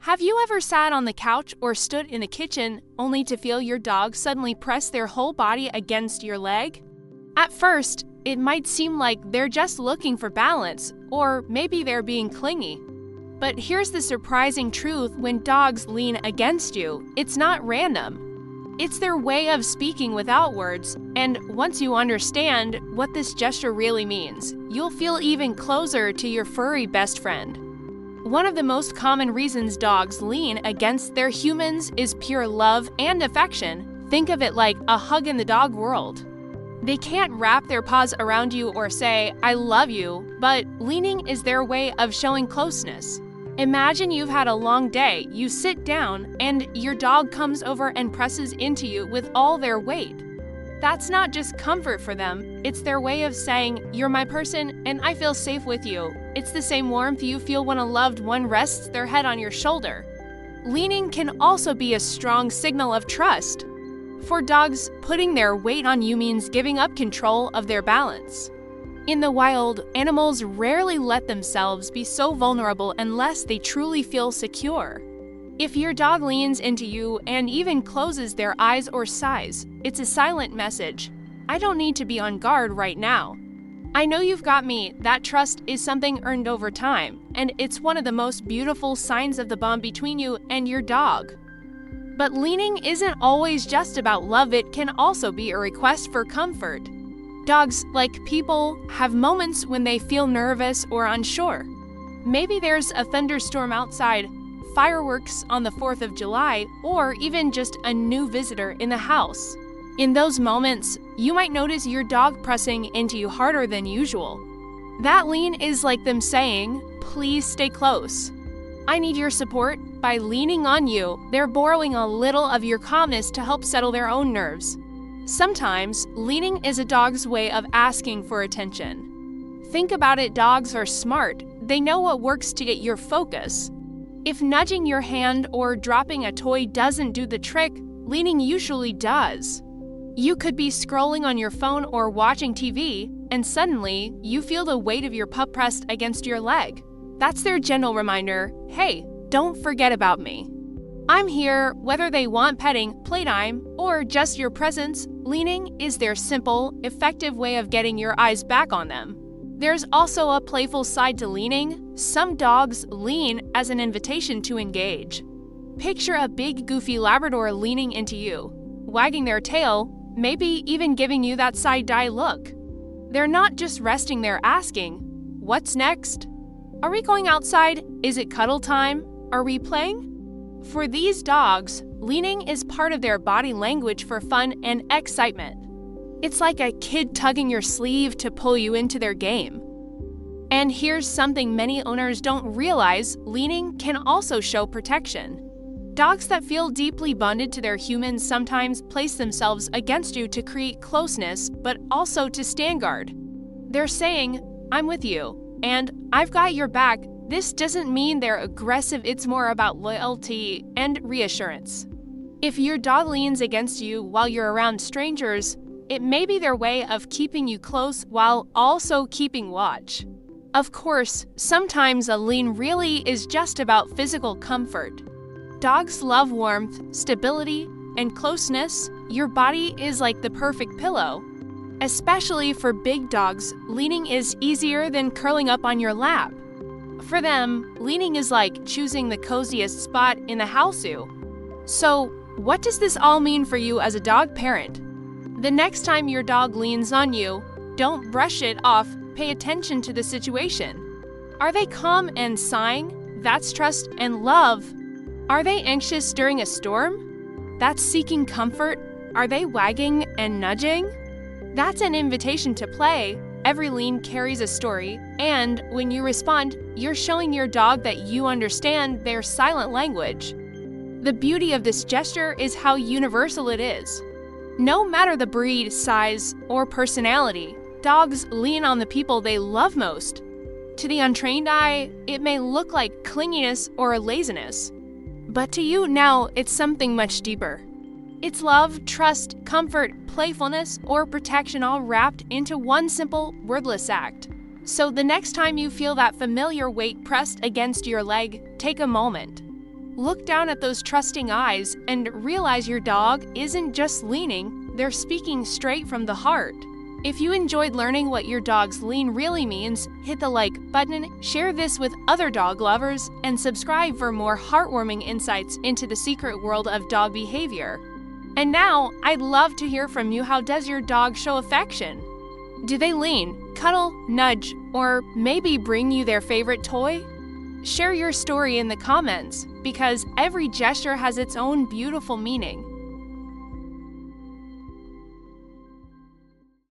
Have you ever sat on the couch or stood in the kitchen only to feel your dog suddenly press their whole body against your leg? At first, it might seem like they're just looking for balance, or maybe they're being clingy. But here's the surprising truth: when dogs lean against you, it's not random. It's their way of speaking without words, and once you understand what this gesture really means, you'll feel even closer to your furry best friend. One of the most common reasons dogs lean against their humans is pure love and affection. Think of it like a hug in the dog world. They can't wrap their paws around you or say, "I love you," but leaning is their way of showing closeness. Imagine you've had a long day, you sit down, and your dog comes over and presses into you with all their weight. That's not just comfort for them, it's their way of saying, "You're my person and I feel safe with you." It's the same warmth you feel when a loved one rests their head on your shoulder. Leaning can also be a strong signal of trust. For dogs, putting their weight on you means giving up control of their balance. In the wild, animals rarely let themselves be so vulnerable unless they truly feel secure. If your dog leans into you and even closes their eyes or sighs, it's a silent message. "I don't need to be on guard right now. I know you've got me." That trust is something earned over time, and it's one of the most beautiful signs of the bond between you and your dog. But leaning isn't always just about love, it can also be a request for comfort. Dogs, like people, have moments when they feel nervous or unsure. Maybe there's a thunderstorm outside, fireworks on the 4th of July, or even just a new visitor in the house. In those moments, you might notice your dog pressing into you harder than usual. That lean is like them saying, "Please stay close. I need your support." By leaning on you, they're borrowing a little of your calmness to help settle their own nerves. Sometimes, leaning is a dog's way of asking for attention. Think about it, dogs are smart. They know what works to get your focus. If nudging your hand or dropping a toy doesn't do the trick, leaning usually does. You could be scrolling on your phone or watching TV, and suddenly, you feel the weight of your pup pressed against your leg. That's their gentle reminder, "Hey, don't forget about me. I'm here." Whether they want petting, playtime, or just your presence, leaning is their simple, effective way of getting your eyes back on them. There's also a playful side to leaning. Some dogs lean as an invitation to engage. Picture a big, goofy Labrador leaning into you, wagging their tail, maybe even giving you that side-eye look. They're not just resting, they're asking, "What's next? Are we going outside? Is it cuddle time? Are we playing?" For these dogs, leaning is part of their body language for fun and excitement. It's like a kid tugging your sleeve to pull you into their game. And here's something many owners don't realize: leaning can also show protection. Dogs that feel deeply bonded to their humans sometimes place themselves against you to create closeness, but also to stand guard. They're saying, "I'm with you," and "I've got your back." This doesn't mean they're aggressive, it's more about loyalty and reassurance. If your dog leans against you while you're around strangers, it may be their way of keeping you close while also keeping watch. Of course, sometimes a lean really is just about physical comfort. Dogs love warmth, stability, and closeness. Your body is like the perfect pillow. Especially for big dogs, leaning is easier than curling up on your lap. For them, leaning is like choosing the coziest spot in the house zoo. So, what does this all mean for you as a dog parent? The next time your dog leans on you, don't brush it off, pay attention to the situation. Are they calm and sighing? That's trust and love. Are they anxious during a storm? That's seeking comfort. Are they wagging and nudging? That's an invitation to play. Every lean carries a story, and when you respond, you're showing your dog that you understand their silent language. The beauty of this gesture is how universal it is. No matter the breed, size, or personality, dogs lean on the people they love most. To the untrained eye, it may look like clinginess or laziness. But to you now, it's something much deeper. It's love, trust, comfort, playfulness, or protection all wrapped into one simple, wordless act. So the next time you feel that familiar weight pressed against your leg, take a moment. Look down at those trusting eyes and realize your dog isn't just leaning, they're speaking straight from the heart. If you enjoyed learning what your dog's lean really means, hit the like button, share this with other dog lovers, and subscribe for more heartwarming insights into the secret world of dog behavior. And now, I'd love to hear from you. How does your dog show affection? Do they lean, cuddle, nudge, or maybe bring you their favorite toy? Share your story in the comments, because every gesture has its own beautiful meaning.